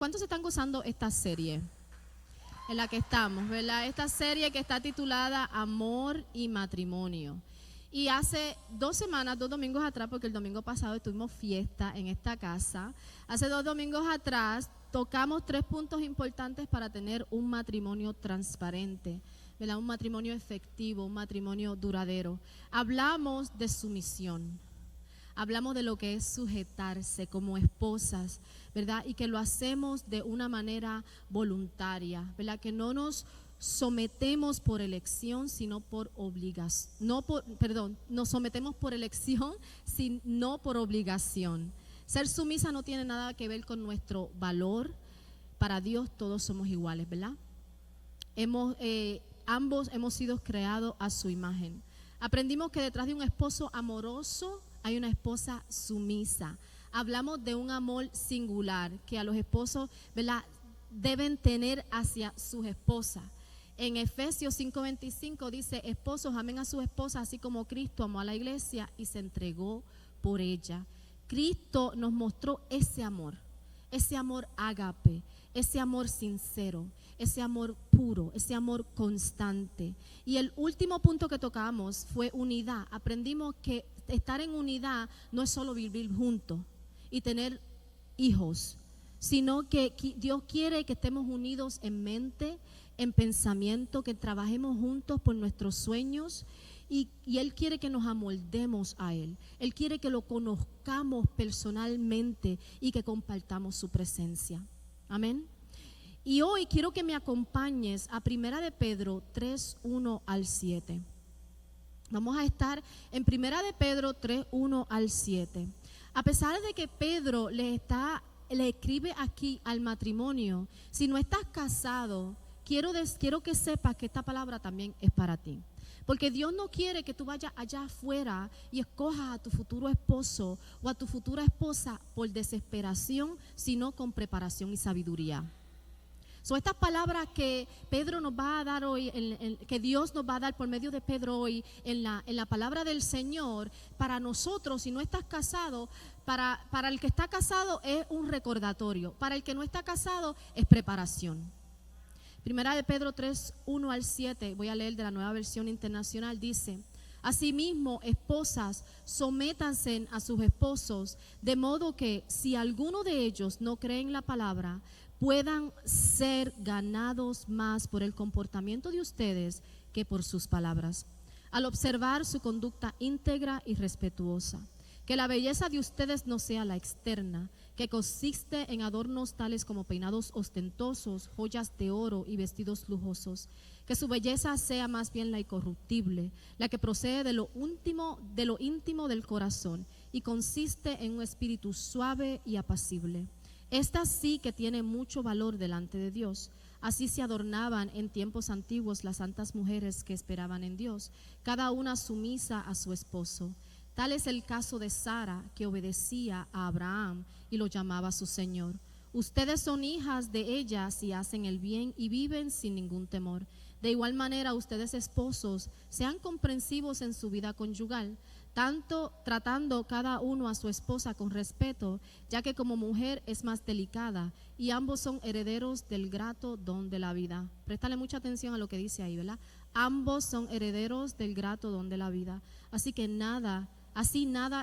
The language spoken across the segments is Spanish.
¿Cuántos están gozando esta serie en la que estamos, verdad? Esta serie que está titulada Amor y Matrimonio. Y hace 2 semanas, 2 domingos atrás, porque el domingo pasado tuvimos fiesta en esta casa, hace 2 domingos atrás tocamos 3 puntos importantes para tener un matrimonio transparente, ¿verdad? Un matrimonio efectivo, un matrimonio duradero. Hablamos de sumisión. Hablamos de lo que es sujetarse como esposas, ¿verdad? Y que lo hacemos de una manera voluntaria, ¿verdad? Que no nos sometemos por elección, sino por obligación. Nos sometemos por elección, sino por obligación. Ser sumisa no tiene nada que ver con nuestro valor. Para Dios todos somos iguales, ¿verdad? Ambos hemos sido creados a su imagen. Aprendimos que detrás de un esposo amoroso hay una esposa sumisa. Hablamos de un amor singular que a los esposos, ¿verdad?, deben tener hacia sus esposas. En Efesios 5:25 dice: esposos, amen a sus esposas así como Cristo amó a la iglesia y se entregó por ella. Cristo nos mostró ese amor ágape, ese amor sincero, ese amor puro, ese amor constante. Y el último punto que tocamos fue unidad. Aprendimos que estar en unidad no es solo vivir juntos y tener hijos, sino que Dios quiere que estemos unidos en mente, en pensamiento, que trabajemos juntos por nuestros sueños. Y Él quiere que nos amoldemos a Él. Él quiere que lo conozcamos personalmente y que compartamos su presencia. Amén. Y hoy quiero que me acompañes a 1 de Pedro 3, 1 al 7. Vamos a estar en 1 de Pedro 3, 1 al 7. A pesar de que Pedro le escribe aquí al matrimonio, si no estás casado, quiero que sepas que esta palabra también es para ti. Porque Dios no quiere que tú vayas allá afuera y escojas a tu futuro esposo o a tu futura esposa por desesperación, sino con preparación y sabiduría. Son estas palabras que Pedro nos va a dar hoy, que Dios nos va a dar por medio de Pedro hoy en la palabra del Señor. Para nosotros, si no estás casado, para el que está casado es un recordatorio. Para el que no está casado es preparación. 1 de Pedro 3, 1 al 7, voy a leer de la Nueva Versión Internacional, dice: asimismo, esposas, sométanse a sus esposos, de modo que si alguno de ellos no cree en la palabra, puedan ser ganados más por el comportamiento de ustedes que por sus palabras, al observar su conducta íntegra y respetuosa. Que la belleza de ustedes no sea la externa, que consiste en adornos tales como peinados ostentosos, joyas de oro y vestidos lujosos. Que su belleza sea más bien la incorruptible, la que procede de lo íntimo del corazón y consiste en un espíritu suave y apacible. Esta sí que tiene mucho valor delante de Dios. Así se adornaban en tiempos antiguos las santas mujeres que esperaban en Dios, cada una sumisa a su esposo. Tal es el caso de Sara, que obedecía a Abraham y lo llamaba su Señor. Ustedes son hijas de ella si hacen el bien y viven sin ningún temor. De igual manera, ustedes esposos, sean comprensivos en su vida conyugal, tanto tratando cada uno a su esposa con respeto, ya que como mujer es más delicada y ambos son herederos del grato don de la vida. Préstale mucha atención a lo que dice ahí, ¿verdad? Ambos son herederos del grato don de la vida. Así que nada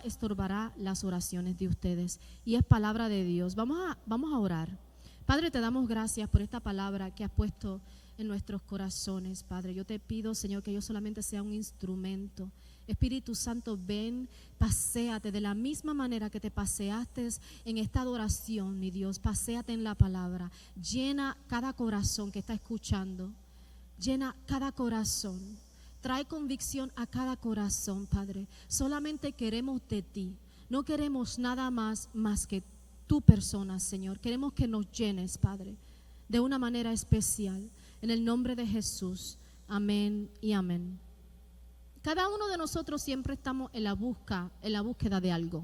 estorbará las oraciones de ustedes. Y es palabra de Dios. Vamos a orar. Padre, te damos gracias por esta palabra que has puesto en nuestros corazones, Padre. Yo te pido, Señor, que yo solamente sea un instrumento. Espíritu Santo, ven, paséate de la misma manera que te paseaste en esta adoración, mi Dios. Paséate en la palabra. Llena cada corazón que está escuchando. Llena cada corazón. Trae convicción a cada corazón, Padre. Solamente queremos de ti. No queremos nada más que tu persona, Señor. Queremos que nos llenes, Padre, de una manera especial. En el nombre de Jesús. Amén y amén. Cada uno de nosotros siempre estamos en la búsqueda de algo.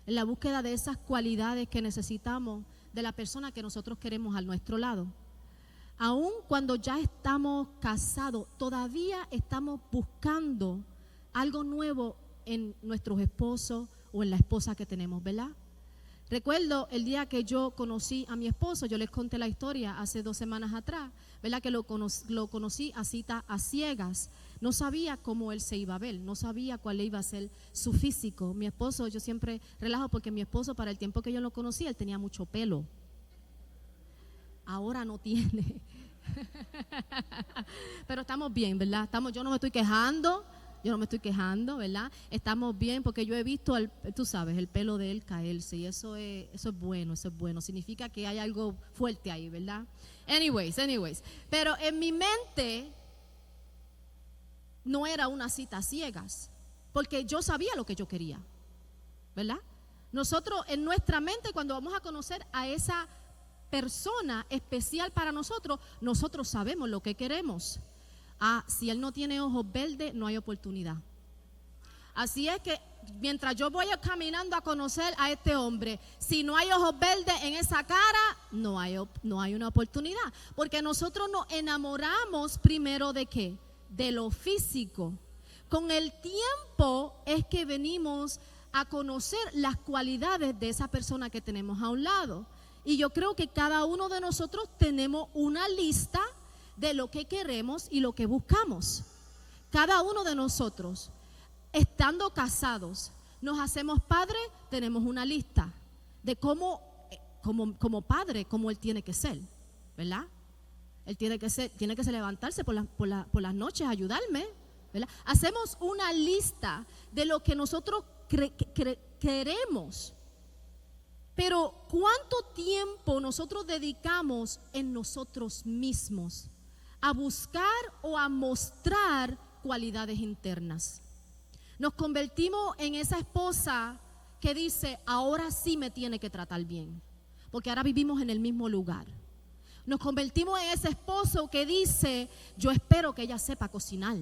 En la búsqueda de esas cualidades que necesitamos de la persona que nosotros queremos a nuestro lado. Aun cuando ya estamos casados, todavía estamos buscando algo nuevo en nuestros esposos o en la esposa que tenemos, ¿verdad? Recuerdo el día que yo conocí a mi esposo, yo les conté la historia hace 2 semanas atrás, ¿verdad? Que lo conocí a cita a ciegas. No sabía cómo él se iba a ver, no sabía cuál iba a ser su físico. Mi esposo, yo siempre relajo porque mi esposo, para el tiempo que yo lo conocí, él tenía mucho pelo. Ahora no tiene. Pero estamos bien, ¿verdad? Yo no me estoy quejando. ¿Verdad? Estamos bien porque yo he visto, tú sabes, el pelo de él caerse y eso es bueno, significa que hay algo fuerte ahí, ¿verdad? Anyways, pero en mi mente no era una cita a ciegas, porque yo sabía lo que yo quería, ¿verdad? Nosotros en nuestra mente, cuando vamos a conocer a esa persona especial para nosotros, nosotros sabemos lo que queremos. Si él no tiene ojos verdes, no hay oportunidad. Así es que mientras yo voy caminando a conocer a este hombre, si no hay ojos verdes en esa cara, no hay una oportunidad. Porque nosotros nos enamoramos primero ¿de qué? De lo físico. Con el tiempo es que venimos a conocer las cualidades de esa persona que tenemos a un lado. Y yo creo que cada uno de nosotros tenemos una lista de lo que queremos y lo que buscamos. Cada uno de nosotros, estando casados, nos hacemos padres, tenemos una lista de como padre, cómo él tiene que ser, ¿verdad? Él tiene que levantarse por las noches, ayudarme, ¿verdad? Hacemos una lista de lo que nosotros queremos. Pero ¿cuánto tiempo nosotros dedicamos en nosotros mismos a buscar o a mostrar cualidades internas? Nos convertimos en esa esposa que dice, ahora sí me tiene que tratar bien, porque ahora vivimos en el mismo lugar. Nos convertimos en ese esposo que dice, yo espero que ella sepa cocinar.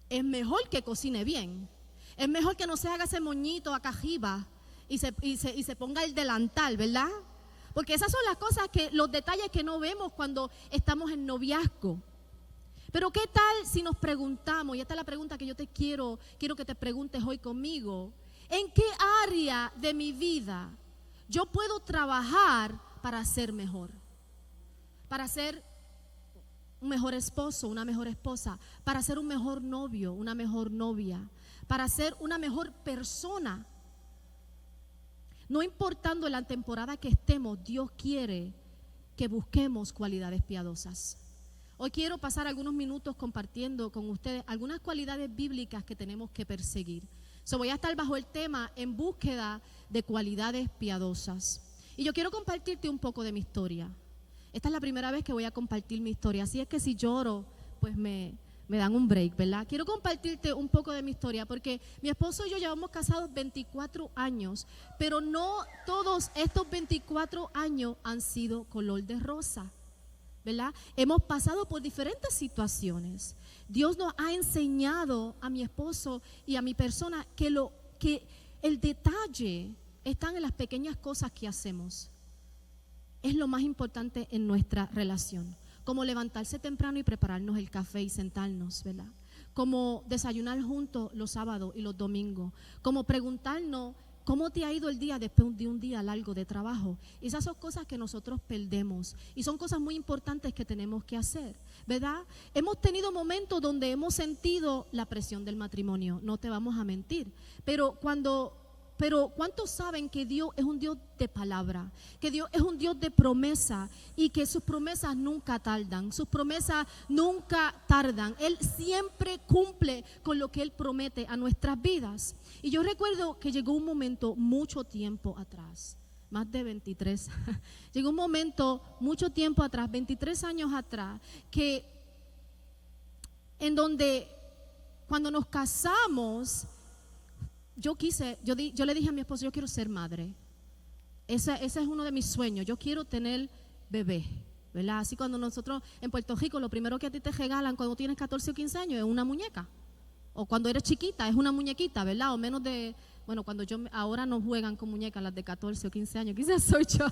Es mejor que cocine bien. Es mejor que no se haga ese moñito acá arriba y se ponga el delantal, ¿verdad? Porque esas son las cosas los detalles que no vemos cuando estamos en noviazgo. Pero ¿qué tal si nos preguntamos, y esta es la pregunta que yo quiero que te preguntes hoy conmigo, ¿en qué área de mi vida yo puedo trabajar para ser mejor? Para ser un mejor esposo, una mejor esposa, para ser un mejor novio, una mejor novia, para ser una mejor persona. No importando la temporada que estemos, Dios quiere que busquemos cualidades piadosas. Hoy quiero pasar algunos minutos compartiendo con ustedes algunas cualidades bíblicas que tenemos que perseguir. Voy a estar bajo el tema en búsqueda de cualidades piadosas. Y yo quiero compartirte un poco de mi historia. Esta es la primera vez que voy a compartir mi historia, así es que si lloro, pues me dan un break, ¿verdad? Quiero compartirte un poco de mi historia porque mi esposo y yo llevamos casados 24 años, pero no todos estos 24 años han sido color de rosa, ¿verdad? Hemos pasado por diferentes situaciones. Dios nos ha enseñado a mi esposo y a mi persona que el detalle está en las pequeñas cosas que hacemos. Es lo más importante en nuestra relación. Como levantarse temprano y prepararnos el café y sentarnos, ¿verdad? Como desayunar juntos los sábados y los domingos. Como preguntarnos cómo te ha ido el día después de un día largo de trabajo. Esas son cosas que nosotros perdemos y son cosas muy importantes que tenemos que hacer, ¿verdad? Hemos tenido momentos donde hemos sentido la presión del matrimonio, no te vamos a mentir, pero ¿cuántos saben que Dios es un Dios de palabra? Que Dios es un Dios de promesa y que sus promesas nunca tardan. Sus promesas nunca tardan. Él siempre cumple con lo que Él promete a nuestras vidas. Y yo recuerdo que llegó un momento mucho tiempo atrás, más de 23. Llegó un momento mucho tiempo atrás, 23 años atrás, en donde cuando nos casamos, yo le dije a mi esposo, yo quiero ser madre. Ese es uno de mis sueños. Yo quiero tener bebé, ¿verdad? Así cuando nosotros en Puerto Rico, lo primero que a ti te regalan cuando tienes 14 o 15 años es una muñeca. O cuando eres chiquita es una muñequita, ¿verdad? O menos de, bueno, ahora no juegan con muñecas las de 14 o 15 años, quizás soy yo,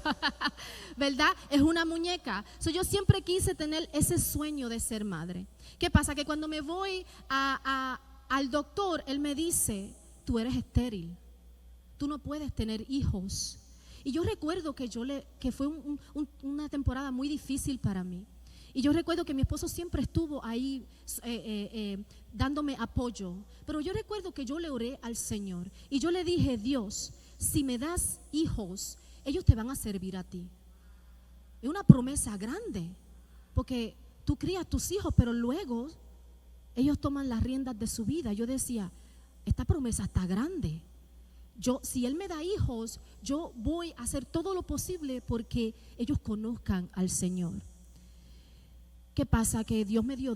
¿verdad? Es una muñeca. Yo siempre quise tener ese sueño de ser madre. ¿Qué pasa? Que cuando me voy al doctor, él me dice, tú eres estéril. tú no puedes tener hijos. Y yo recuerdo que fue una temporada muy difícil para mí. Y yo recuerdo que mi esposo siempre estuvo ahí dándome apoyo. Pero yo recuerdo que yo le oré al Señor y yo le dije: Dios, si me das hijos, ellos te van a servir a ti. Es una promesa grande, porque tú crías tus hijos, pero luego ellos toman las riendas de su vida. Yo decía: esta promesa está grande. Si Él me da hijos, yo voy a hacer todo lo posible porque ellos conozcan al Señor. ¿Qué pasa? Que Dios me dio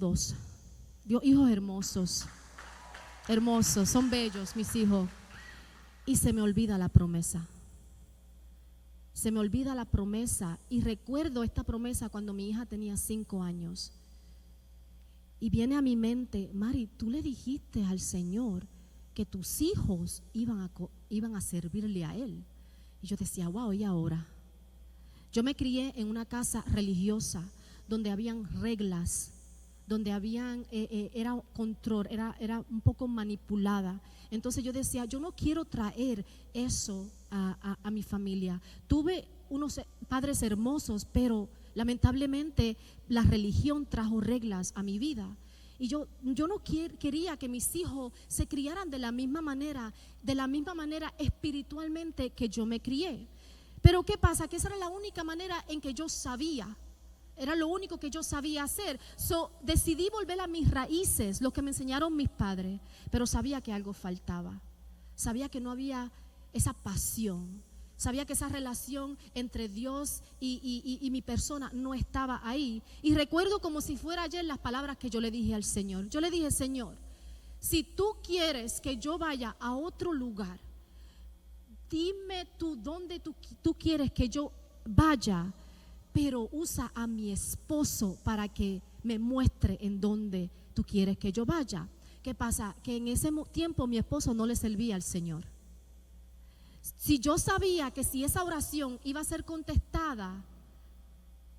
hijos hermosos, son bellos mis hijos. Y se me olvida la promesa. Y recuerdo esta promesa cuando mi hija tenía 5 años. Y viene a mi mente: Mari, tú le dijiste al Señor que tus hijos iban a servirle a Él. Y yo decía: wow, ¿y ahora? Yo me crié en una casa religiosa donde habían reglas, donde era control, era un poco manipulada. Entonces yo decía: yo no quiero traer eso a mi familia. Tuve unos padres hermosos, pero lamentablemente la religión trajo reglas a mi vida. Y yo no quería que mis hijos se criaran de la misma manera espiritualmente que yo me crié. Pero ¿qué pasa? Que esa era la única manera en que yo sabía. Era lo único que yo sabía hacer. Decidí volver a mis raíces, lo que me enseñaron mis padres. Pero sabía que algo faltaba. Sabía que no había esa pasión. Sabía que esa relación entre Dios y mi persona no estaba ahí. Y recuerdo como si fuera ayer las palabras que yo le dije al Señor. Yo le dije: Señor, si tú quieres que yo vaya a otro lugar, dime tú dónde tú quieres que yo vaya, pero usa a mi esposo para que me muestre en dónde tú quieres que yo vaya. ¿Qué pasa? Que en ese tiempo mi esposo no le servía al Señor. Si yo sabía que si esa oración iba a ser contestada,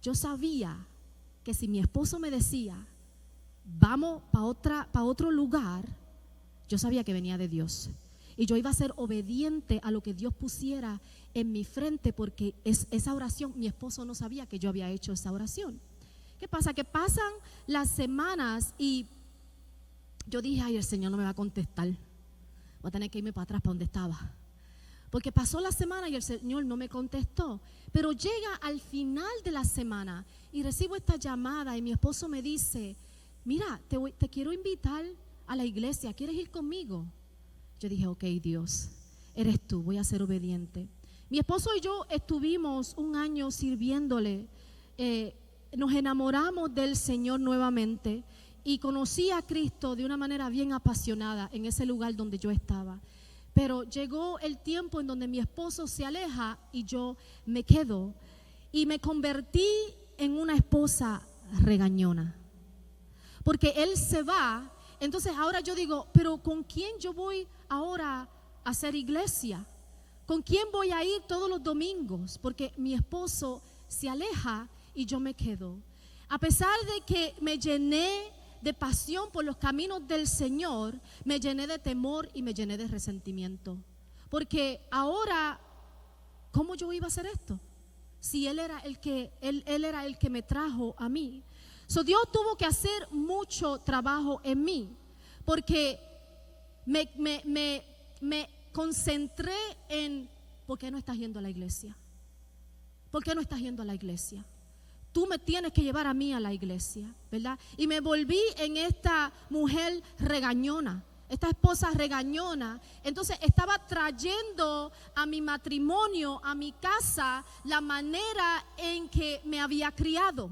yo sabía que si mi esposo me decía: vamos para otro lugar, yo sabía que venía de Dios. Y yo iba a ser obediente a lo que Dios pusiera en mi frente, porque esa oración, mi esposo no sabía que yo había hecho esa oración. ¿Qué pasa? Que pasan las semanas y yo dije: ay, el Señor no me va a contestar. Voy a tener que irme para atrás, para donde estaba. Porque pasó la semana y el Señor no me contestó. Pero llega al final de la semana y recibo esta llamada y mi esposo me dice: mira, te quiero invitar a la iglesia, ¿quieres ir conmigo? Yo dije: ok, Dios, eres tú, voy a ser obediente. Mi esposo y yo estuvimos un año sirviéndole. Nos enamoramos del Señor nuevamente y conocí a Cristo de una manera bien apasionada en ese lugar donde yo estaba. Pero llegó el tiempo en donde mi esposo se aleja y yo me quedo. Y me convertí en una esposa regañona. Porque él se va. Entonces ahora yo digo: pero ¿con quién yo voy ahora a hacer iglesia? ¿Con quién voy a ir todos los domingos? Porque mi esposo se aleja y yo me quedo. A pesar de que me llené de pasión por los caminos del Señor, me llené de temor y me llené de resentimiento. Porque ahora, ¿cómo yo iba a hacer esto? Si él era el que me trajo a mí. Dios tuvo que hacer mucho trabajo en mí, porque me concentré en: ¿por qué no estás yendo a la iglesia? ¿Por qué no estás yendo a la iglesia? Tú me tienes que llevar a mí a la iglesia, ¿verdad? Y me volví en esta mujer regañona, esta esposa regañona. Entonces estaba trayendo a mi matrimonio, a mi casa, la manera en que me había criado,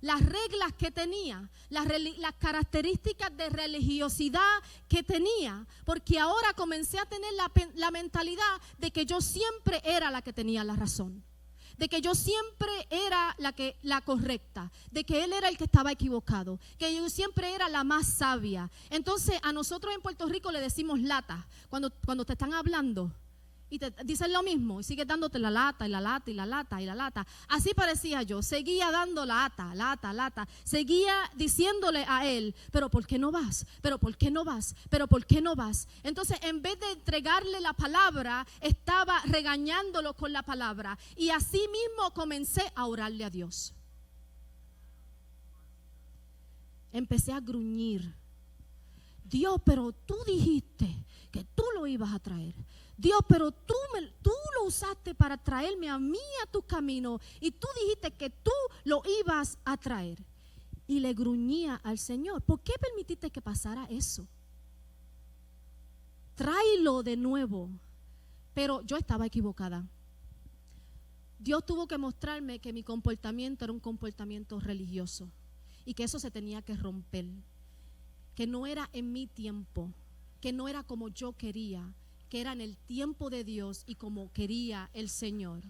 las reglas que tenía, las características de religiosidad que tenía, porque ahora comencé a tener la mentalidad de que yo siempre era la que tenía la razón, de que yo siempre era la correcta, de que él era el que estaba equivocado, que yo siempre era la más sabia. Entonces a nosotros en Puerto Rico le decimos lata cuando te están hablando y te dicen lo mismo y sigues dándote la lata y la lata y la lata y la lata. Así parecía yo, seguía dando lata, seguía diciéndole a él, pero ¿por qué no vas? Pero ¿por qué no vas? Pero ¿por qué no vas? Entonces, en vez de entregarle la palabra, estaba regañándolo con la palabra, y así mismo comencé a orarle a Dios. Empecé a gruñir: Dios, pero tú dijiste que tú lo ibas a traer. Dios, pero tú lo usaste para traerme a mí a tu camino, y tú dijiste que tú lo ibas a traer. Y le gruñía al Señor: ¿por qué permitiste que pasara eso? Tráelo de nuevo. Pero yo estaba equivocada. Dios tuvo que mostrarme que mi comportamiento era un comportamiento religioso y que eso se tenía que romper, que no era en mi tiempo, que no era como yo quería, que era en el tiempo de Dios y como quería el Señor,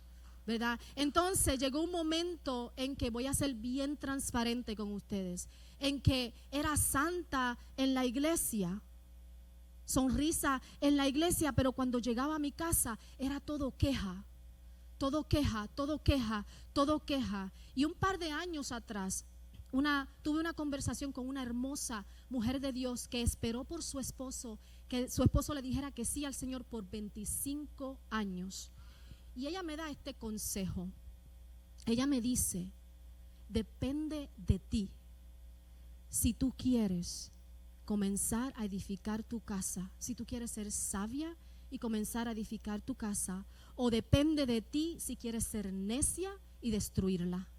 ¿verdad? Entonces llegó un momento en que, voy a ser bien transparente con ustedes, en que era santa en la iglesia, sonrisa en la iglesia, pero cuando llegaba a mi casa era todo queja, todo queja, todo queja, todo queja. Y un par de años atrás tuve una conversación con una hermosa mujer de Dios que esperó por su esposo, que su esposo le dijera que sí al Señor por 25 años. Y ella me da este consejo. Ella me dice: depende de ti si tú quieres comenzar a edificar tu casa, si tú quieres ser sabia y comenzar a edificar tu casa, o depende de ti si quieres ser necia y destruirla.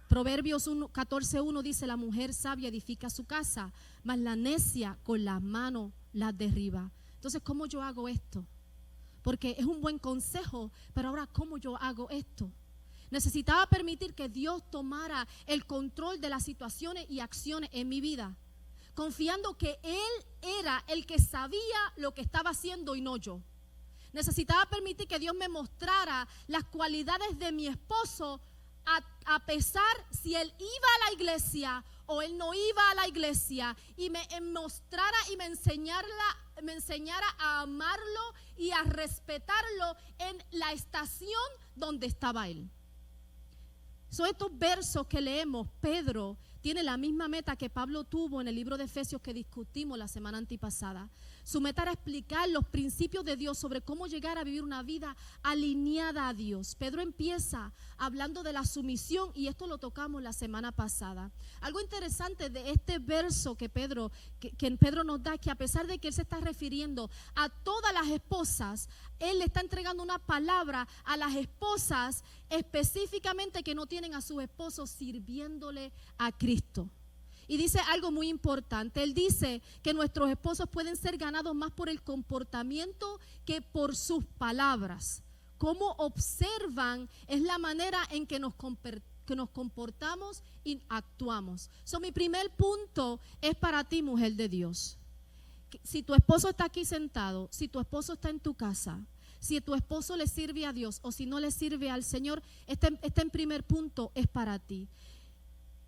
Proverbios 14:1 dice: la mujer sabia edifica su casa, mas la necia con las manos la derriba. Entonces, ¿cómo yo hago esto? Porque es un buen consejo, pero ahora, ¿cómo yo hago esto? Necesitaba permitir que Dios tomara el control de las situaciones y acciones en mi vida, confiando que Él era el que sabía lo que estaba haciendo y no yo. Necesitaba permitir que Dios me mostrara las cualidades de mi esposo, a pesar si él iba a la iglesia o él no iba a la iglesia, y me mostrara y me enseñara a amarlo y a respetarlo en la estación donde estaba él. Son estos versos que leemos. Pedro tiene la misma meta que Pablo tuvo en el libro de Efesios que discutimos la semana antipasada. Su meta era explicar los principios de Dios sobre cómo llegar a vivir una vida alineada a Dios. Pedro empieza hablando de la sumisión, y esto lo tocamos la semana pasada. Algo interesante de este verso que Pedro nos da es que, a pesar de que él se está refiriendo a todas las esposas, él le está entregando una palabra a las esposas específicamente que no tienen a sus esposos sirviéndole a Cristo. Y dice algo muy importante. Él dice que nuestros esposos pueden ser ganados más por el comportamiento que por sus palabras. Cómo observan es la manera en que nos comportamos y actuamos. Mi primer punto es para ti, mujer de Dios. Si tu esposo está aquí sentado, si tu esposo está en tu casa, si tu esposo le sirve a Dios o si no le sirve al Señor, este primer punto es para ti.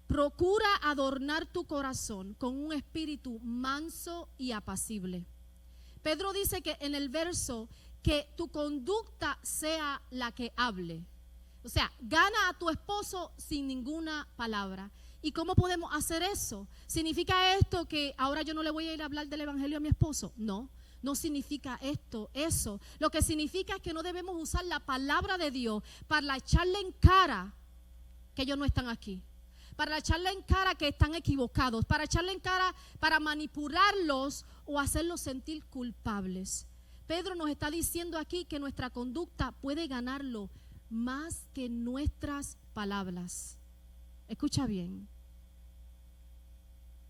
Procura adornar tu corazón con un espíritu manso y apacible. Pedro dice que en el verso que tu conducta sea la que hable. O sea, gana a tu esposo sin ninguna palabra. ¿Y cómo podemos hacer eso? ¿Significa esto que ahora yo no le voy a ir a hablar del evangelio a mi esposo? No, no significa eso. Lo que significa es que no debemos usar la palabra de Dios para echarle en cara que ellos no están aquí, para echarle en cara que están equivocados, para echarle en cara, para manipularlos o hacerlos sentir culpables. Pedro nos está diciendo aquí que nuestra conducta puede ganarlo más que nuestras palabras. Escucha bien.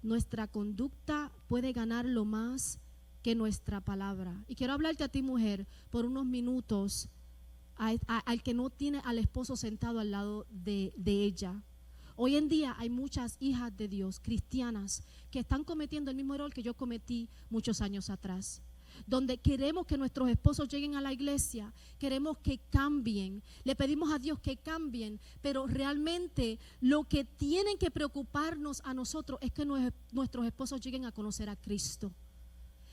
Nuestra conducta puede ganarlo más que nuestra palabra. Y quiero hablarte a ti, mujer, por unos minutos, al que no tiene al esposo sentado al lado de ella. Hoy en día hay muchas hijas de Dios, cristianas, que están cometiendo el mismo error que yo cometí muchos años atrás, donde queremos que nuestros esposos lleguen a la iglesia, queremos que cambien, le pedimos a Dios que cambien, pero realmente lo que tienen que preocuparnos a nosotros es que nuestros esposos lleguen a conocer a Cristo.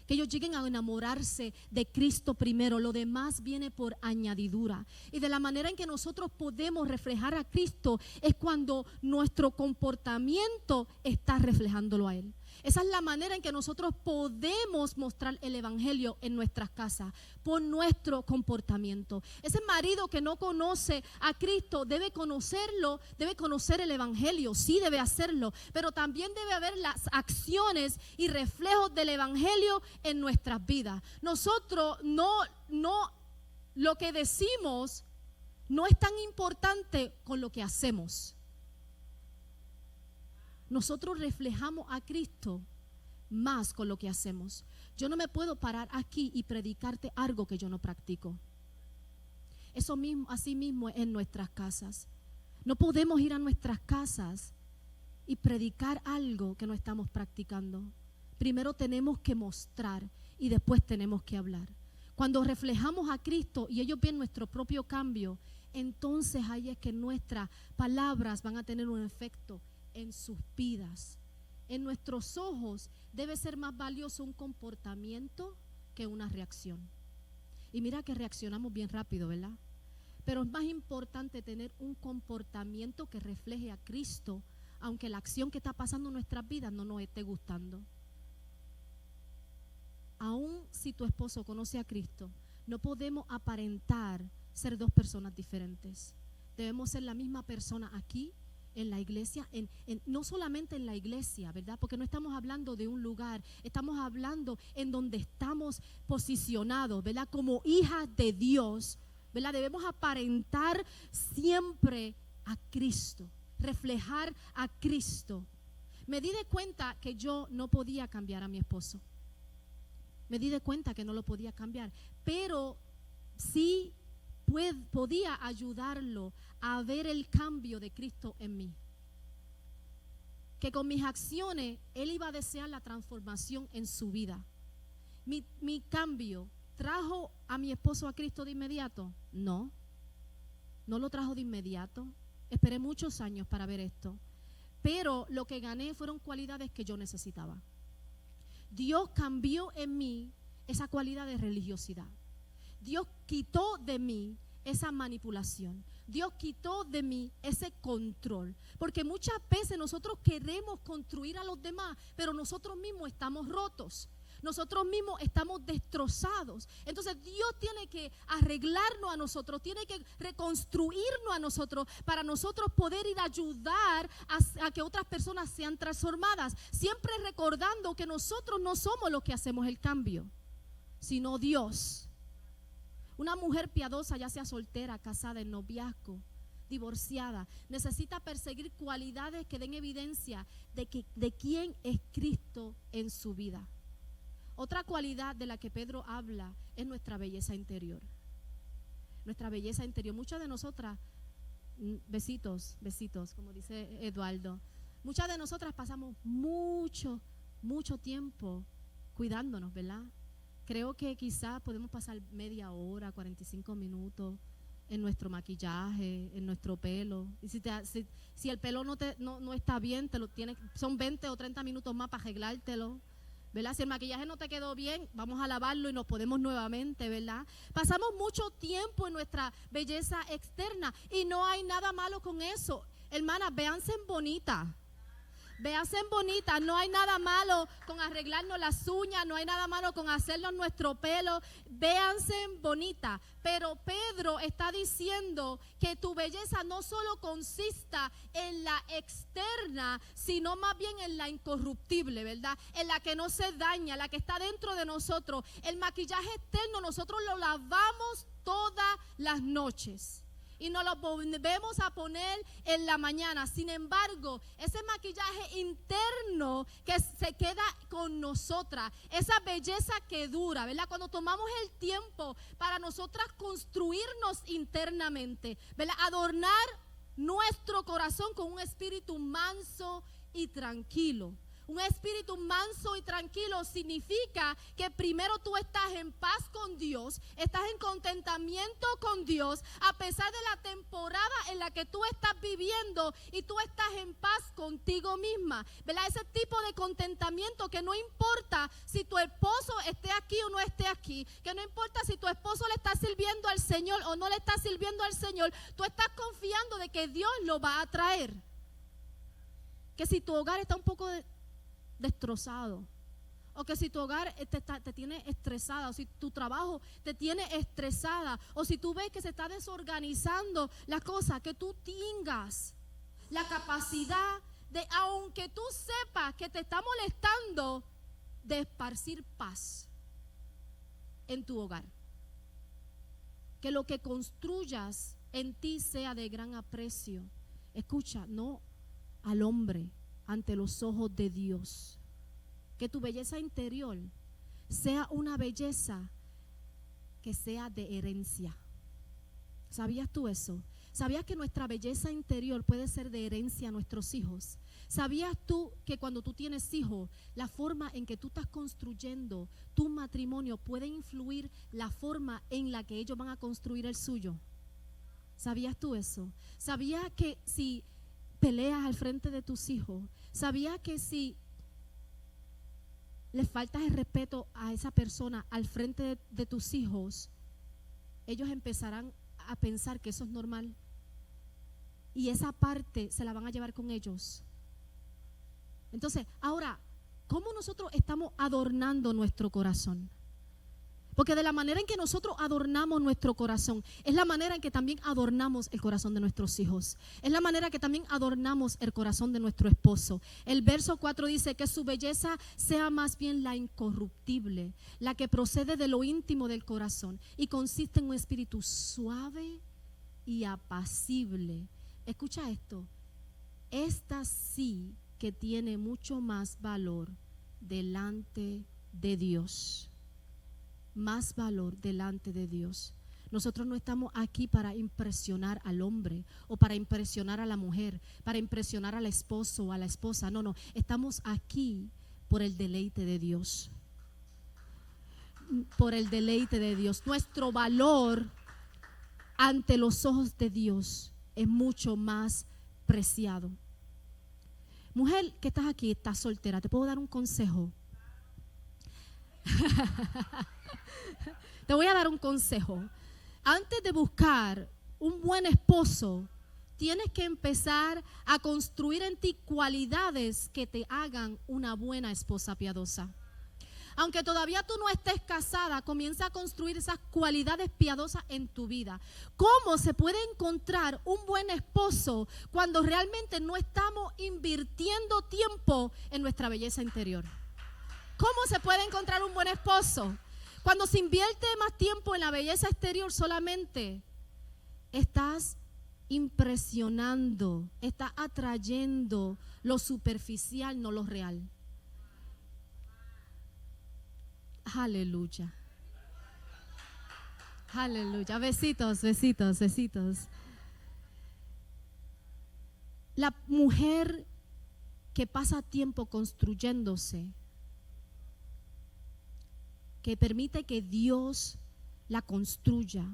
que ellos lleguen a enamorarse de Cristo primero. Lo demás viene por añadidura. Y de la manera en que nosotros podemos reflejar a Cristo es cuando nuestro comportamiento está reflejándolo a Él. Esa es la manera en que nosotros podemos mostrar el evangelio en nuestras casas, por nuestro comportamiento. Ese marido que no conoce a Cristo debe conocerlo, debe conocer el evangelio, sí debe hacerlo, pero también debe haber las acciones y reflejos del evangelio en nuestras vidas. Nosotros lo que decimos no es tan importante con lo que hacemos. Nosotros reflejamos a Cristo más con lo que hacemos. Yo no me puedo parar aquí y predicarte algo que yo no practico. Eso mismo, así mismo es en nuestras casas. No podemos ir a nuestras casas y predicar algo que no estamos practicando. Primero tenemos que mostrar y después tenemos que hablar. Cuando reflejamos a Cristo y ellos ven nuestro propio cambio, entonces ahí es que nuestras palabras van a tener un efecto en sus vidas. En nuestros ojos debe ser más valioso un comportamiento que una reacción. Y mira que reaccionamos bien rápido, ¿verdad? Pero es más importante tener un comportamiento que refleje a Cristo, aunque la acción que está pasando en nuestras vidas no nos esté gustando. Aún si tu esposo conoce a Cristo, no podemos aparentar ser dos personas diferentes. Debemos ser la misma persona aquí en la iglesia, no solamente en la iglesia, ¿verdad? Porque no estamos hablando de un lugar, estamos hablando en donde estamos posicionados, ¿verdad? Como hijas de Dios, ¿verdad? Debemos aparentar siempre a Cristo, reflejar a Cristo. Me di de cuenta que yo no podía cambiar a mi esposo. Me di de cuenta que no lo podía cambiar, pero sí podía ayudarlo a ver el cambio de Cristo en mí. Que con mis acciones Él iba a desear la transformación en su vida. Mi cambio ¿trajo a mi esposo a Cristo de inmediato? No lo trajo de inmediato. Esperé muchos años para ver esto. Pero lo que gané fueron cualidades que yo necesitaba. Dios cambió en mí esa cualidad de religiosidad. Dios quitó de mí esa manipulación. Dios quitó de mí ese control. Porque muchas veces nosotros queremos construir a los demás, pero nosotros mismos estamos rotos. Nosotros mismos estamos destrozados. Entonces Dios tiene que arreglarnos a nosotros, tiene que reconstruirnos a nosotros para nosotros poder ir a ayudar a que otras personas sean transformadas. Siempre recordando que nosotros no somos los que hacemos el cambio, sino Dios. Una mujer piadosa, ya sea soltera, casada, en noviazgo, divorciada, necesita perseguir cualidades que den evidencia de quién es Cristo en su vida. Otra cualidad de la que Pedro habla es nuestra belleza interior. Nuestra belleza interior. Muchas de nosotras, besitos, como dice Eduardo, muchas de nosotras pasamos mucho tiempo cuidándonos, ¿verdad? Creo que quizás podemos pasar media hora, 45 minutos en nuestro maquillaje, en nuestro pelo. Y si el pelo no está bien, son 20 o 30 minutos más para arreglártelo, ¿verdad? Si el maquillaje no te quedó bien, vamos a lavarlo y nos podemos nuevamente, ¿verdad? Pasamos mucho tiempo en nuestra belleza externa y no hay nada malo con eso. Hermanas, véanse bonitas. Véanse bonitas, no hay nada malo con arreglarnos las uñas, no hay nada malo con hacernos nuestro pelo, véanse bonitas. Pero Pedro está diciendo que tu belleza no solo consista en la externa, sino más bien en la incorruptible, ¿verdad? En la que no se daña, la que está dentro de nosotros. El maquillaje externo nosotros lo lavamos todas las noches y nos lo volvemos a poner en la mañana. Sin embargo, ese maquillaje interno que se queda con nosotras, esa belleza que dura, ¿verdad? Cuando tomamos el tiempo para nosotras construirnos internamente, ¿verdad? Adornar nuestro corazón con un espíritu manso y tranquilo. Un espíritu manso y tranquilo significa que primero tú estás en paz con Dios, estás en contentamiento con Dios, a pesar de la temporada en la que tú estás viviendo, y tú estás en paz contigo misma, ¿verdad? Ese tipo de contentamiento que no importa si tu esposo esté aquí o no esté aquí, que no importa si tu esposo le está sirviendo al Señor o no le está sirviendo al Señor, tú estás confiando de que Dios lo va a traer. Que si tu hogar está un poco destrozado, o que si tu hogar te tiene estresada, o si tu trabajo te tiene estresada, o si tú ves que se está desorganizando la cosa, que tú tengas la capacidad de, aunque tú sepas que te está molestando, de esparcir paz en tu hogar. Que lo que construyas en ti sea de gran aprecio. Escucha, no al hombre, ante los ojos de Dios. Que tu belleza interior sea una belleza que sea de herencia. ¿Sabías tú eso? ¿Sabías que nuestra belleza interior puede ser de herencia a nuestros hijos? ¿Sabías tú que cuando tú tienes hijos, la forma en que tú estás construyendo tu matrimonio puede influir la forma en la que ellos van a construir el suyo? ¿Sabías tú eso? ¿Sabías que si peleas al frente de tus hijos, sabías que si le faltas el respeto a esa persona al frente de tus hijos, ellos empezarán a pensar que eso es normal? Y esa parte se la van a llevar con ellos. Entonces, ahora, ¿cómo nosotros estamos adornando nuestro corazón? Porque de la manera en que nosotros adornamos nuestro corazón, es la manera en que también adornamos el corazón de nuestros hijos. Es la manera que también adornamos el corazón de nuestro esposo. El verso 4 dice que su belleza sea más bien la incorruptible, la que procede de lo íntimo del corazón y consiste en un espíritu suave y apacible. Escucha esto, esta sí que tiene mucho más valor delante de Dios. Más valor delante de Dios. Nosotros no estamos aquí para impresionar al hombre o para impresionar a la mujer, para impresionar al esposo o a la esposa. No, no, estamos aquí por el deleite de Dios. Por el deleite de Dios. Nuestro valor ante los ojos de Dios es mucho más preciado. Mujer que estás aquí, estás soltera, ¿te puedo dar un consejo? Te voy a dar un consejo. Antes de buscar un buen esposo, tienes que empezar a construir en ti cualidades que te hagan una buena esposa piadosa. Aunque todavía tú no estés casada, comienza a construir esas cualidades piadosas en tu vida. ¿Cómo se puede encontrar un buen esposo cuando realmente no estamos invirtiendo tiempo en nuestra belleza interior? ¿Cómo se puede encontrar un buen esposo? Cuando se invierte más tiempo en la belleza exterior, solamente estás impresionando, estás atrayendo lo superficial, no lo real. Aleluya. Aleluya. Besitos, besitos, besitos. La mujer que pasa tiempo construyéndose, que permite que Dios la construya,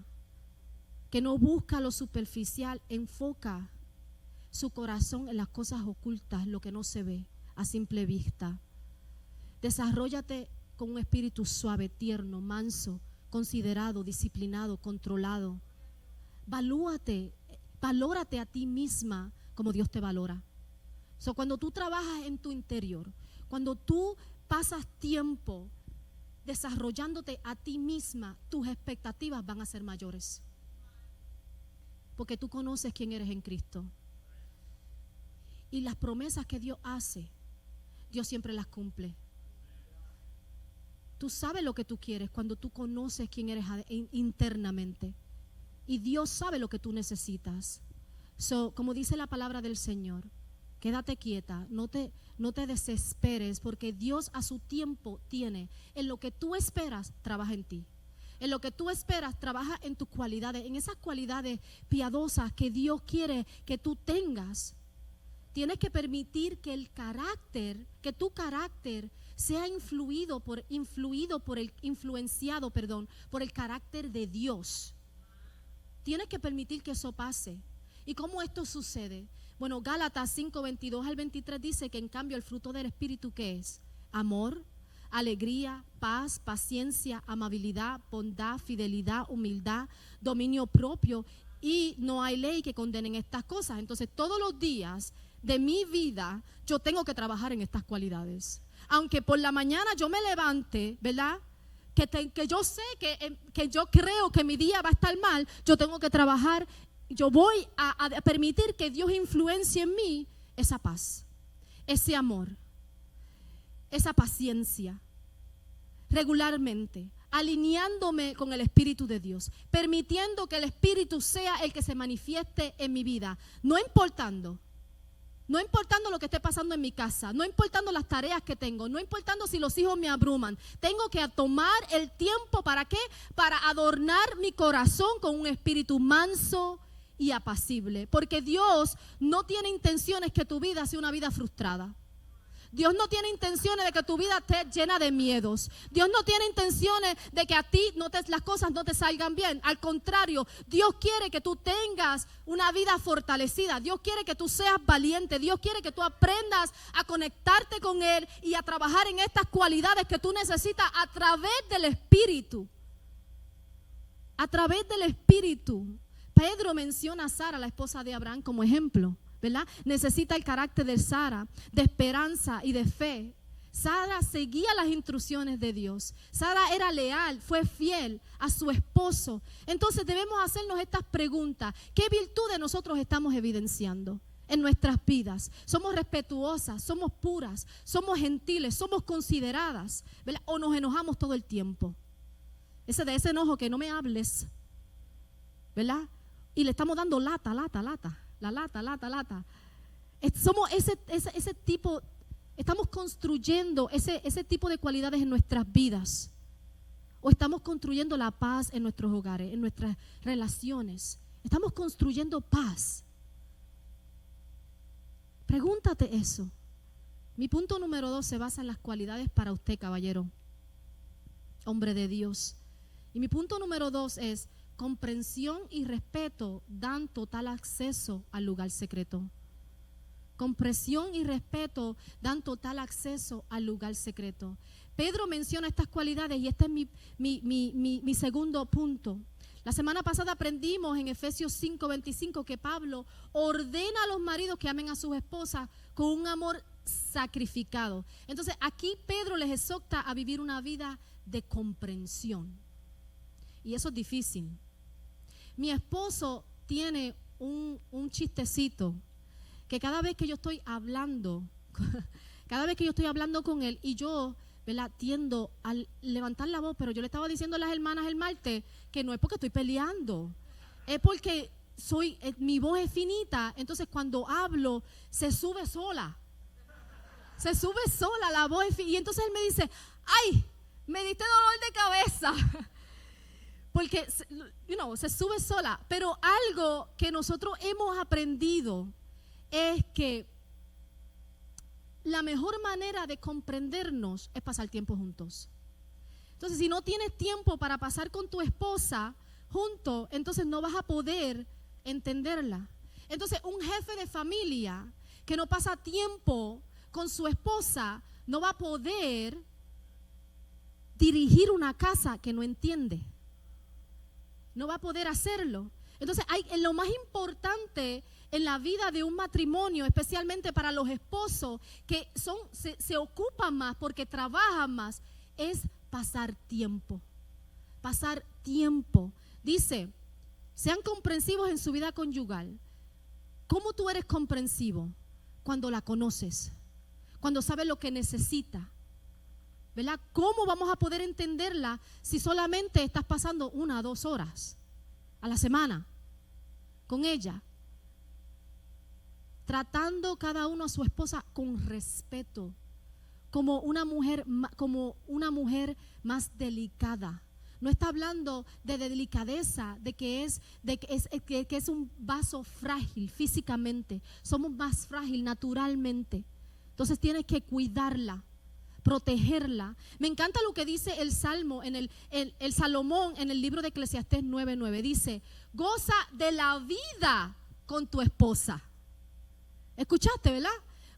que no busca lo superficial, enfoca su corazón en las cosas ocultas, lo que no se ve a simple vista. Desarróllate con un espíritu suave, tierno, manso, considerado, disciplinado, controlado. Valórate a ti misma como Dios te valora. Cuando tú trabajas en tu interior, cuando tú pasas tiempo desarrollándote a ti misma, tus expectativas van a ser mayores. Porque tú conoces quién eres en Cristo. Y las promesas que Dios hace, Dios siempre las cumple. Tú sabes lo que tú quieres cuando tú conoces quién eres internamente. Y Dios sabe lo que tú necesitas. Como dice la palabra del Señor, quédate quieta, no te desesperes, porque Dios a su tiempo tiene. En lo que tú esperas, trabaja en ti. En lo que tú esperas, trabaja en tus cualidades, en esas cualidades piadosas que Dios quiere que tú tengas. tienes que permitir que que tu carácter sea influenciado por el carácter de Dios. Tienes que permitir que eso pase. ¿Y cómo esto sucede? Bueno, Gálatas 5:22 al 23 dice que en cambio el fruto del Espíritu, ¿qué es? Amor, alegría, paz, paciencia, amabilidad, bondad, fidelidad, humildad, dominio propio, y no hay ley que condenen estas cosas. Entonces todos los días de mi vida yo tengo que trabajar en estas cualidades. Aunque por la mañana yo me levante, ¿verdad? Que yo sé que yo creo que mi día va a estar mal, yo tengo que trabajar. Yo voy a permitir que Dios influencie en mí esa paz, ese amor, esa paciencia, regularmente, alineándome con el Espíritu de Dios, permitiendo que el Espíritu sea el que se manifieste en mi vida, no importando lo que esté pasando en mi casa, no importando las tareas que tengo, no importando si los hijos me abruman. Tengo que tomar el tiempo, ¿para qué? Para adornar mi corazón con un espíritu manso y apacible, porque Dios no tiene intenciones que tu vida sea una vida frustrada. Dios no tiene intenciones de que tu vida esté llena de miedos. Dios no tiene intenciones de que a ti las cosas no te salgan bien. Al contrario, Dios quiere que tú tengas una vida fortalecida. Dios quiere que tú seas valiente. Dios quiere que tú aprendas a conectarte con Él y a trabajar en estas cualidades que tú necesitas a través del Espíritu. A través del Espíritu. Pedro menciona a Sara, la esposa de Abraham, como ejemplo, ¿verdad? Necesita el carácter de Sara, de esperanza y de fe. Sara seguía las instrucciones de Dios. Sara era leal, fue fiel a su esposo. Entonces debemos hacernos estas preguntas. ¿Qué virtudes nosotros estamos evidenciando en nuestras vidas? ¿Somos respetuosas? ¿Somos puras? ¿Somos gentiles? ¿Somos consideradas? ¿Verdad? ¿O nos enojamos todo el tiempo? De ese enojo que no me hables, ¿verdad? Y le estamos dando lata. Somos ese tipo, estamos construyendo ese tipo de cualidades en nuestras vidas. O estamos construyendo la paz en nuestros hogares, en nuestras relaciones. Estamos construyendo paz. Pregúntate eso. Mi punto número 2 se basa en las cualidades para usted, caballero, hombre de Dios. Y mi punto número 2 es: comprensión y respeto dan total acceso al lugar secreto. Comprensión y respeto dan total acceso al lugar secreto. Pedro menciona estas cualidades y este es mi segundo punto. La semana pasada aprendimos en Efesios 5:25 que Pablo ordena a los maridos que amen a sus esposas con un amor sacrificado. Entonces aquí Pedro les exhorta a vivir una vida de comprensión. Y eso es difícil. Mi esposo tiene un chistecito que cada vez que yo estoy hablando con él y yo, ¿verdad?, tiendo a levantar la voz, pero yo le estaba diciendo a las hermanas el martes que no es porque estoy peleando, es porque mi voz es finita, entonces cuando hablo se sube sola la voz, y entonces él me dice: ¡ay! Me diste dolor de cabeza. Porque, se sube sola. Pero algo que nosotros hemos aprendido es que la mejor manera de comprendernos es pasar tiempo juntos. Entonces, si no tienes tiempo para pasar con tu esposa junto, entonces no vas a poder entenderla. Entonces, un jefe de familia que no pasa tiempo con su esposa no va a poder dirigir una casa que no entiende. No va a poder hacerlo. Entonces, en lo más importante en la vida de un matrimonio, especialmente para los esposos que se ocupan más porque trabajan más, es pasar tiempo. Pasar tiempo. Dice: sean comprensivos en su vida conyugal. ¿Cómo tú eres comprensivo? Cuando la conoces, cuando sabes lo que necesita, ¿verdad? ¿Cómo vamos a poder entenderla si solamente estás pasando 1 o 2 horas a la semana con ella? Tratando cada uno a su esposa con respeto, como una mujer más delicada, No está hablando de delicadeza, de que es un vaso frágil físicamente. Somos más frágil naturalmente. Entonces tienes que cuidarla, protegerla. Me encanta lo que dice el Salmo, el Salomón en el libro de Eclesiastés 9:9. Dice, goza de la vida con tu esposa. ¿Escuchaste, verdad?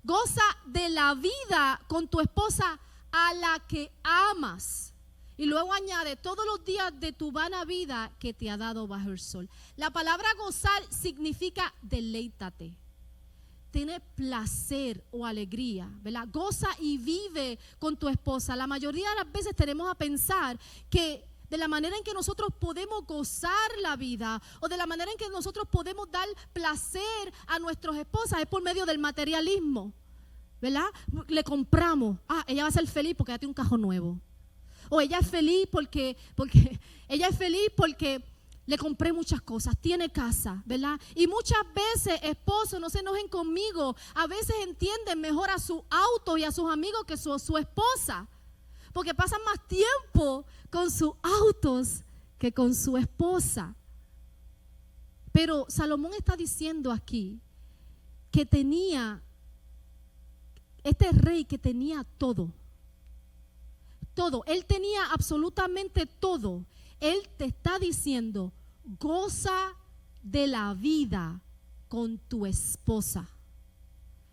Goza de la vida con tu esposa a la que amas. Y luego añade, todos los días de tu vana vida que te ha dado bajo el sol. La palabra gozar significa deleítate. Tiene placer o alegría, ¿verdad? Goza y vive con tu esposa. La mayoría de las veces tenemos a pensar que de la manera en que nosotros podemos gozar la vida o de la manera en que nosotros podemos dar placer a nuestras esposas es por medio del materialismo, ¿verdad? Le compramos, ella va a ser feliz porque ya tiene un cajón nuevo. O ella es feliz porque le compré muchas cosas, tiene casa, ¿verdad? Y muchas veces, esposos, no se enojen conmigo, a veces entienden mejor a su auto y a sus amigos que su esposa, porque pasan más tiempo con sus autos que con su esposa. Pero Salomón está diciendo aquí que este rey que tenía todo, él tenía absolutamente todo. Él te está diciendo, goza de la vida con tu esposa.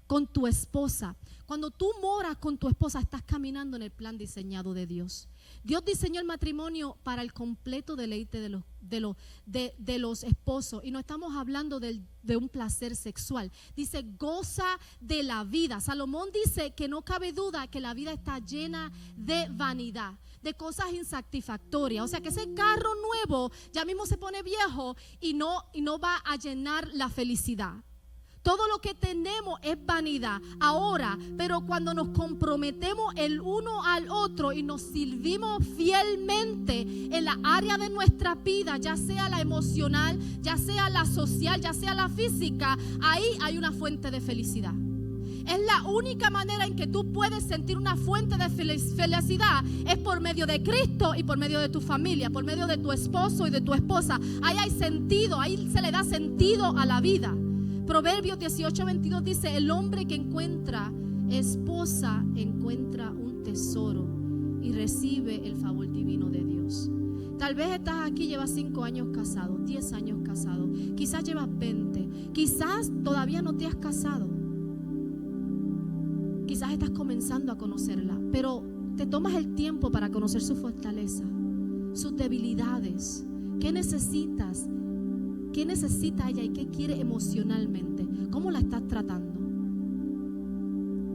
Con tu esposa. Cuando tú moras con tu esposa, estás caminando en el plan diseñado de Dios. Dios diseñó el matrimonio para el completo deleite de los esposos. Y no estamos hablando de un placer sexual. Dice, goza de la vida. Salomón dice que no cabe duda que la vida está llena de vanidad, de cosas insatisfactorias. O sea que ese carro nuevo ya mismo se pone viejo y no va a llenar la felicidad. Todo lo que tenemos es vanidad ahora, pero cuando nos comprometemos el uno al otro y nos servimos fielmente en la área de nuestra vida, ya sea la emocional, ya sea la social, ya sea la física, ahí hay una fuente de felicidad. Es la única manera en que tú puedes sentir una fuente de felicidad, es por medio de Cristo y por medio de tu familia, por medio de tu esposo y de tu esposa. Ahí hay sentido, ahí se le da sentido a la vida. Proverbios 18:22 dice, el hombre que encuentra esposa encuentra un tesoro y recibe el favor divino de Dios. Tal vez estás aquí, llevas 5 años casado, 10 años casado, quizás llevas 20, quizás todavía no te has casado, quizás estás comenzando a conocerla, pero te tomas el tiempo para conocer su fortaleza, sus debilidades, qué necesitas. ¿Qué necesita ella y qué quiere emocionalmente? ¿Cómo la estás tratando?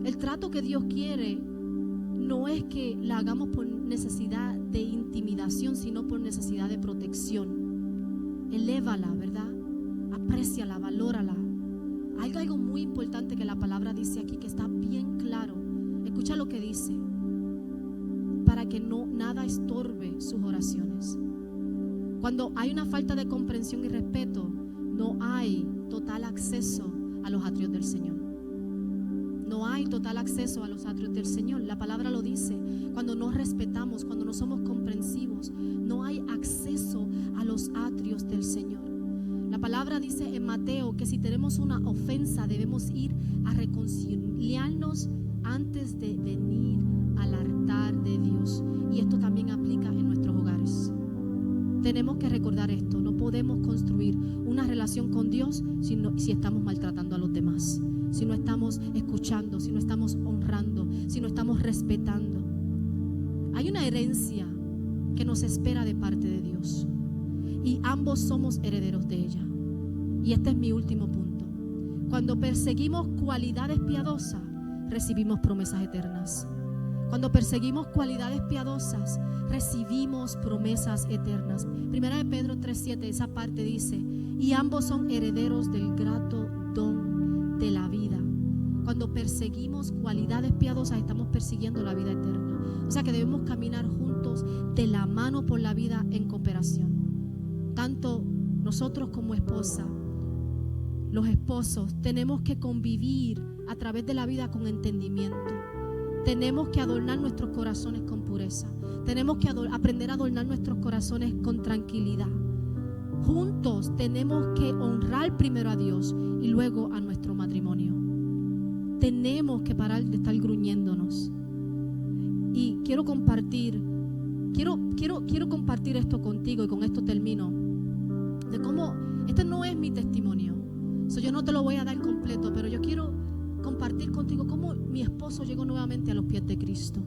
El trato que Dios quiere no es que la hagamos por necesidad de intimidación, sino por necesidad de protección. Elévala, ¿verdad? Apréciala, valórala. Hay algo muy importante que la palabra dice aquí que está bien claro. Escucha lo que dice. Para que nada estorbe sus oraciones. Cuando hay una falta de comprensión y respeto, no hay total acceso a los atrios del Señor. No hay total acceso a los atrios del Señor. La palabra lo dice. Cuando no respetamos, cuando no somos comprensivos, no hay acceso a los atrios del Señor. La palabra dice en Mateo que si tenemos una ofensa debemos ir a reconciliarnos antes de venir al altar de Dios. Y esto también aplica en nuestros hogares. Tenemos que recordar esto. No podemos construir una relación con Dios si estamos maltratando a los demás, si no estamos escuchando, si no estamos honrando, si no estamos respetando. Hay una herencia que nos espera de parte de Dios y ambos somos herederos de ella. Y este es mi último punto. Cuando perseguimos cualidades piadosas, recibimos promesas eternas. Cuando perseguimos cualidades piadosas, recibimos promesas eternas. Primera de Pedro 3:7, esa parte dice, y ambos son herederos del grato don de la vida. Cuando perseguimos cualidades piadosas, estamos persiguiendo la vida eterna. O sea que debemos caminar juntos de la mano por la vida en cooperación. Tanto nosotros como esposa, los esposos, tenemos que convivir a través de la vida con entendimiento. tenemos que adornar nuestros corazones con pureza. Tenemos que aprender a adornar nuestros corazones con tranquilidad. Juntos tenemos que honrar primero a Dios y luego a nuestro matrimonio. Tenemos que parar de estar gruñéndonos. Y quiero compartir esto contigo, y con esto termino, de cómo, este no es mi testimonio, yo no te lo voy a dar completo, pero yo quiero compartir contigo cómo mi esposo llegó nuevamente a los pies de Cristo.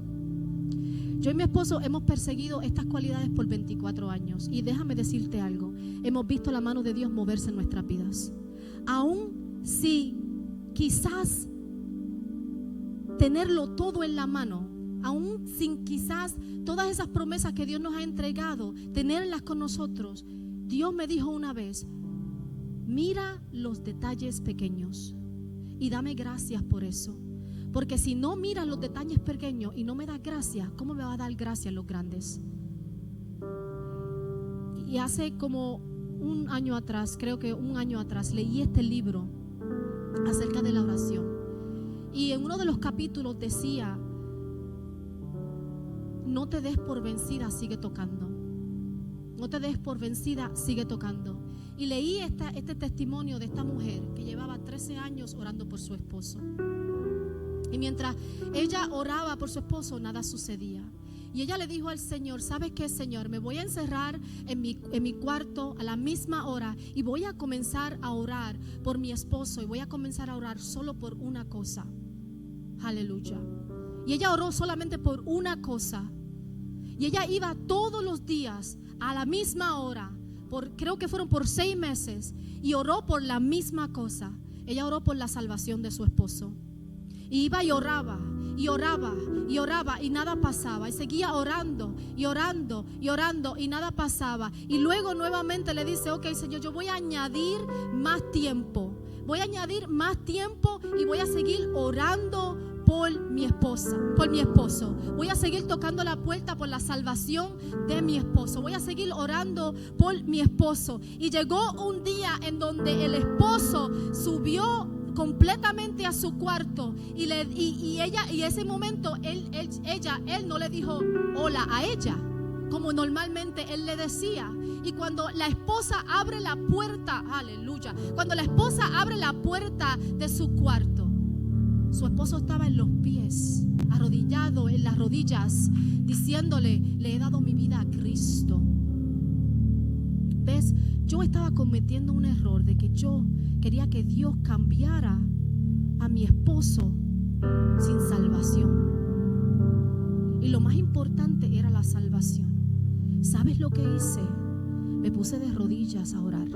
Yo y mi esposo hemos perseguido estas cualidades por 24 años, y déjame decirte algo, hemos visto la mano de Dios moverse en nuestras vidas. Aún si quizás tenerlo todo en la mano, aún sin quizás todas esas promesas que Dios nos ha entregado, tenerlas con nosotros, Dios me dijo una vez: mira los detalles pequeños y dame gracias por eso. Porque si no miras los detalles pequeños y no me das gracias, ¿cómo me va a dar gracias los grandes? Y hace como un año atrás, leí este libro acerca de la oración. Y en uno de los capítulos decía: no te des por vencida, sigue tocando. No te des por vencida, sigue tocando. Y leí este testimonio de esta mujer que llevaba 13 años orando por su esposo. Y mientras ella oraba por su esposo, nada sucedía. Y ella le dijo al Señor: ¿sabes qué, Señor? Me voy a encerrar en mi cuarto a la misma hora y voy a comenzar a orar por mi esposo, y voy a comenzar a orar solo por una cosa. Aleluya. Y ella oró solamente por una cosa. Y ella iba todos los días a la misma hora, creo que fueron por 6 meses, y oró por la misma cosa. Ella oró por la salvación de su esposo. Y iba y oraba, y oraba, y oraba, y nada pasaba. Y seguía orando, y orando, y orando, y nada pasaba. Y luego nuevamente le dice: ok, Señor, yo voy a añadir más tiempo. Voy a añadir más tiempo y voy a seguir orando por mi esposo. Voy a seguir tocando la puerta por la salvación de mi esposo. Voy a seguir orando por mi esposo. Y llegó un día en donde el esposo subió completamente a su cuarto, y ese momento él no le dijo hola a ella como normalmente él le decía. Y cuando la esposa abre la puerta, aleluya, cuando la esposa abre la puerta de su cuarto, su esposo estaba en los pies, arrodillado en las rodillas, diciéndole: le he dado mi vida a Cristo. ¿Ves? Yo estaba cometiendo un error de que yo quería que Dios cambiara a mi esposo sin salvación. Y lo más importante era la salvación. ¿Sabes lo que hice? Me puse de rodillas a orar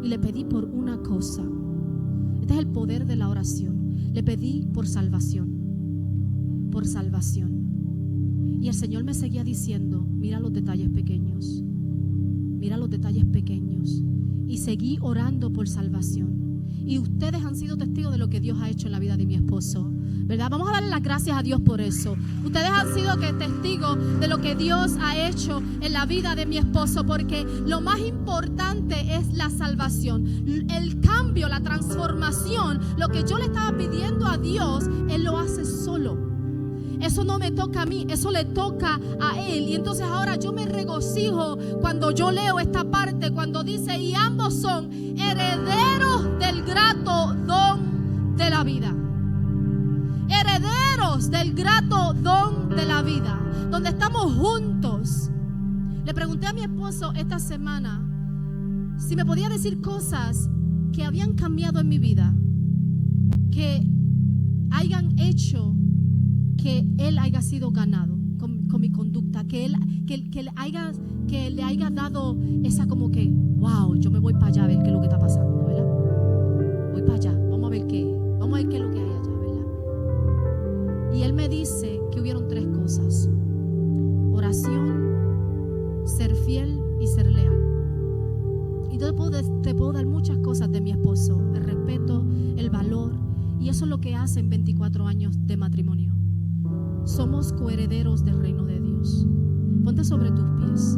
y le pedí por una cosa. Este es el poder de la oración. Le pedí por salvación. Por salvación. Y el Señor me seguía diciendo: mira los detalles pequeños. Mira los detalles pequeños. Y seguí orando por salvación. Y ustedes han sido testigos de lo que Dios ha hecho en la vida de mi esposo, ¿verdad? Vamos a darle las gracias a Dios por eso. Ustedes han sido testigos de lo que Dios ha hecho en la vida de mi esposo, porque lo más importante es la salvación. El cambio, la transformación, lo que yo le estaba pidiendo a Dios, Él lo hace solo. Eso no me toca a mí, eso le toca a Él. Y entonces ahora yo me regocijo cuando yo leo esta parte, cuando dice: y ambos son herederos del grato don de la vida. Herederos del grato don de la vida, donde estamos juntos. Le pregunté a mi esposo esta semana si me podía decir cosas que habían cambiado en mi vida, que hayan hecho que él haya sido ganado con mi conducta, que le haya dado esa como que: wow, yo me voy para allá a ver qué es lo que está pasando, ¿verdad? Voy para allá, vamos a ver qué es lo que hay allá, ¿verdad? Y él me dice que hubieron 3 cosas: oración, ser fiel y ser leal. Y te puedo dar muchas cosas de mi esposo: el respeto, el valor, y eso es lo que hacen 24 años de matrimonio. Somos coherederos del reino de Dios. Ponte sobre tus pies.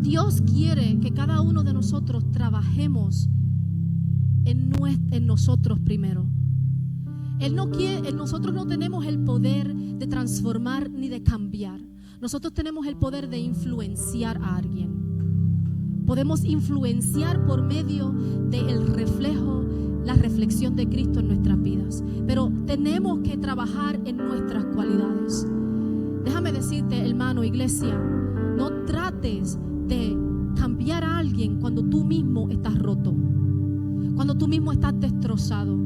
Dios quiere que cada uno de nosotros trabajemos en nosotros primero. Nosotros no tenemos el poder de transformar ni de cambiar. Nosotros tenemos el poder de influenciar a alguien. Podemos influenciar por medio del reflejo, la reflexión de Cristo en nuestras vidas. Pero tenemos que trabajar en nuestras cualidades. Déjame decirte, hermano, iglesia, no trates de cambiar a alguien cuando tú mismo estás roto, cuando tú mismo estás destrozado.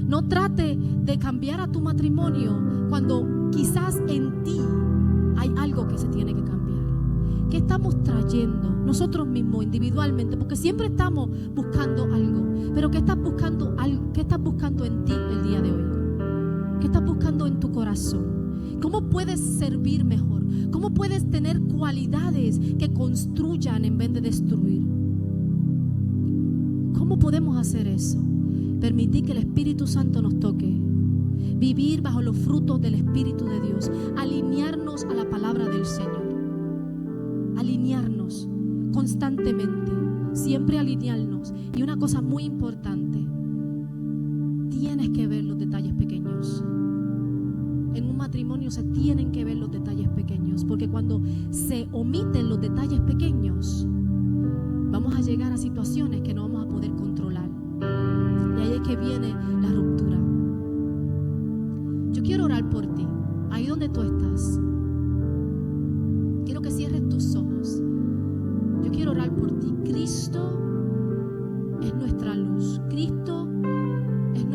No trate de cambiar a tu matrimonio cuando quizás en ti hay algo que se tiene que cambiar. ¿Qué estamos trayendo nosotros mismos individualmente? Porque siempre estamos buscando algo. Pero ¿qué estás buscando en ti el día de hoy? ¿Qué estás buscando en tu corazón? ¿Cómo puedes servir mejor? ¿Cómo puedes tener cualidades que construyan en vez de destruir? ¿Cómo podemos hacer eso? Permitir que el Espíritu Santo nos toque. Vivir bajo los frutos del Espíritu de Dios. Alinearnos a la palabra del Señor. Alinearnos constantemente. Siempre alinearnos. Y una cosa muy importante. Tienes que ver los detalles pequeños. En un matrimonio se tienen que ver los detalles pequeños. Porque cuando se omiten los detalles pequeños, vamos a llegar a situaciones que no vamos a poder controlar. Y ahí es que viene la ruptura. Yo quiero orar por ti, ahí donde tú estás. Quiero que cierres tus ojos. Yo quiero orar por ti. Cristo es nuestra luz. Cristo es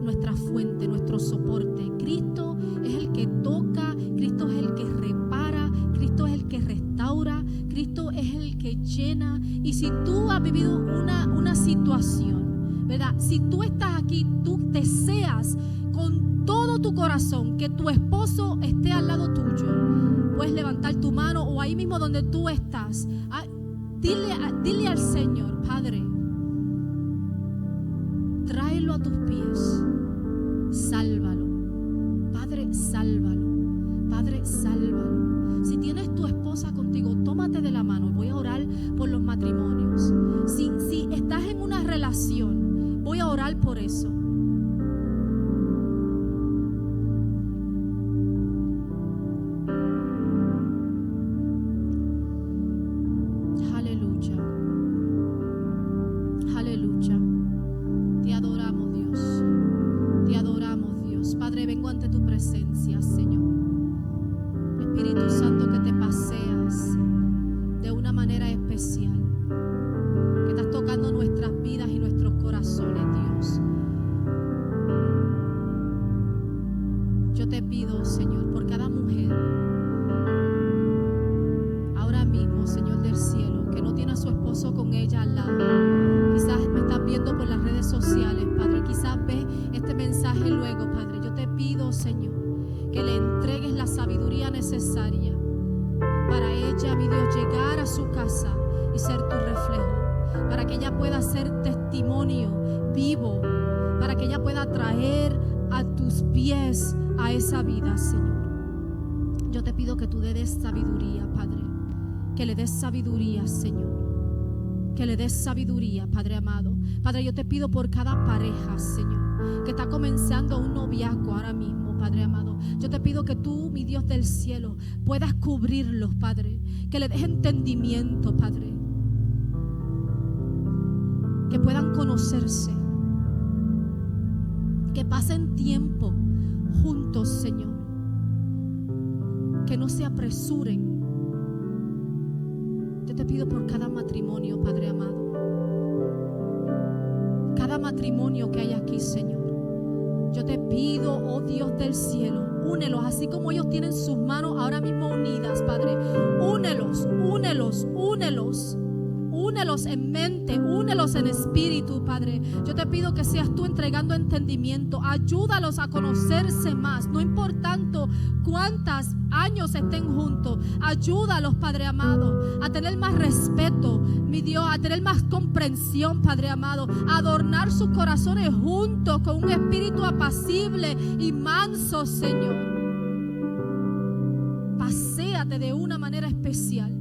nuestra fuente, nuestro soporte. Cristo es el que toca. Cristo es el que repara. Cristo es el que restaura. Cristo es el que llena. Y si tú has vivido una situación, ¿verdad? Si tú estás aquí, tú deseas con todo tu corazón que tu esposo esté al lado tuyo, puedes levantar tu mano o ahí mismo donde tú estás. Dile al Señor: Padre, tráelo a tus pies, sálvalo. Padre, sálvalo. Padre, sálvalo. Si tienes tu esposa contigo, tómate de la mano. Voy a orar por los matrimonios. Si estás en una relación, voy a orar por eso. Aleluya. Aleluya. Te adoramos, Dios. Te adoramos, Dios. Padre, vengo ante tu presencia, Señor. Espíritu Santo, que te paseas de una manera especial, que estás tocando nuestras vidas y nuestros corazones, Dios. Yo te pido, Señor, por cada mujer ahora mismo, Señor del cielo, que no tiene a su esposo con ella al lado. Quizás me estás viendo por las redes sociales, Padre. Quizás ves este mensaje luego, Padre. Yo te pido, Señor, que le entregues la sabiduría necesaria para ella, mi Dios, llegar a su casa y ser tu reflejo, para que ella pueda ser testimonio vivo, para que ella pueda traer a tus pies a esa vida, Señor. Yo te pido que tú le des sabiduría, Padre, que le des sabiduría, Señor, que le des sabiduría, Padre amado. Padre, yo te pido por cada pareja, Señor, que está comenzando un noviazgo ahora mismo, Padre amado. Yo te pido que tú, mi Dios del cielo, puedas cubrirlos, Padre, que le des entendimiento, Padre, que puedan conocerse, que pasen tiempo juntos, Señor, que no se apresuren. Yo te pido por cada matrimonio, Padre amado, cada matrimonio que hay aquí, Señor. Yo te pido, oh Dios del cielo, únelos, así como ellos tienen sus manos ahora mismo unidas, Padre. Únelos, únelos, únelos. Únelos en mente, únelos en espíritu, Padre. Yo te pido que seas tú entregando entendimiento. Ayúdalos a conocerse más, no importando cuántos años estén juntos. Ayúdalos, Padre amado, a tener más respeto, mi Dios, a tener más comprensión, Padre amado, a adornar sus corazones juntos con un espíritu apacible y manso, Señor. Paséate de una manera especial.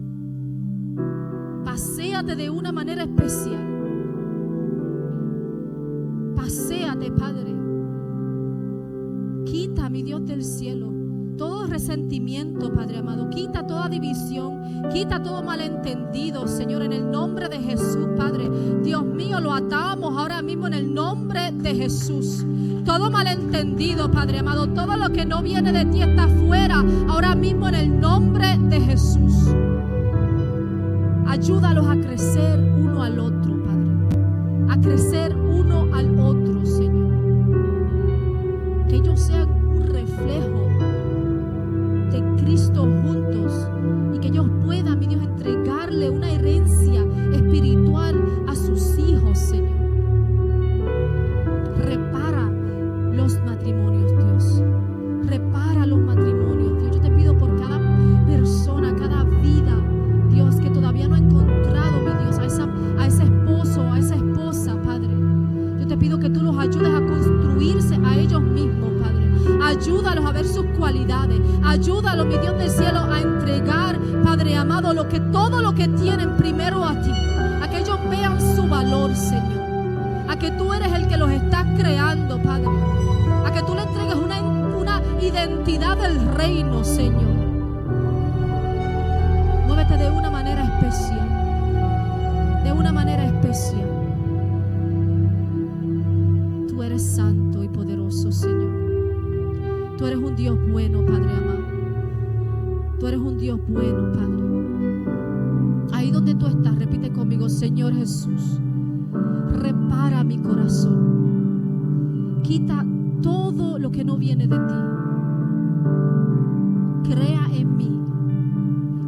Paséate de una manera especial. Paséate, Padre. quita, mi Dios del cielo, todo resentimiento, Padre amado. Quita toda división, quita todo malentendido, Señor, en el nombre de Jesús, Padre. Dios mío, lo atamos ahora mismo en el nombre de Jesús. Todo malentendido, Padre amado, todo lo que no viene de ti está fuera ahora mismo en el nombre de Jesús. Ayúdalos a crecer uno al otro, Padre, a crecer uno al otro, Señor. Que ellos sean un reflejo de Cristo juntos y que ellos puedan, mi Dios, entregarle una herencia espiritual a sus hijos, Señor. Repara los matrimonios, Dios. Repara los matrimonios, Dios. Yo te pido por cada persona, cada vida, Dios, que todavía no ha encontrado, mi Dios, a ese esposo, a esa esposa, Padre. Yo te pido que tú los ayudes a construirse a ellos mismos, Padre. Ayúdalos a ver sus cualidades. Ayúdalos, mi Dios del cielo, a entregar, Padre amado, todo lo que tienen primero a ti. A que ellos vean su valor, Señor. A que tú eres el que los estás creando, Padre. A que tú le entregues una identidad del reino, Señor. Muévete de una manera especial. De una manera especial. Tú eres santo y poderoso, Señor. Tú eres un Dios bueno, Padre amado. Tú eres un Dios bueno, Padre. Ahí donde tú estás, repite conmigo: Señor Jesús, repara mi corazón. Quita todo lo que no viene de ti. Crea en mí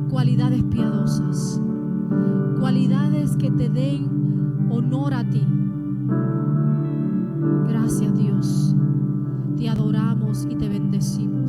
cualidades piadosas, cualidades que te den honor a ti. Gracias, Dios. Te adoramos y te bendecimos.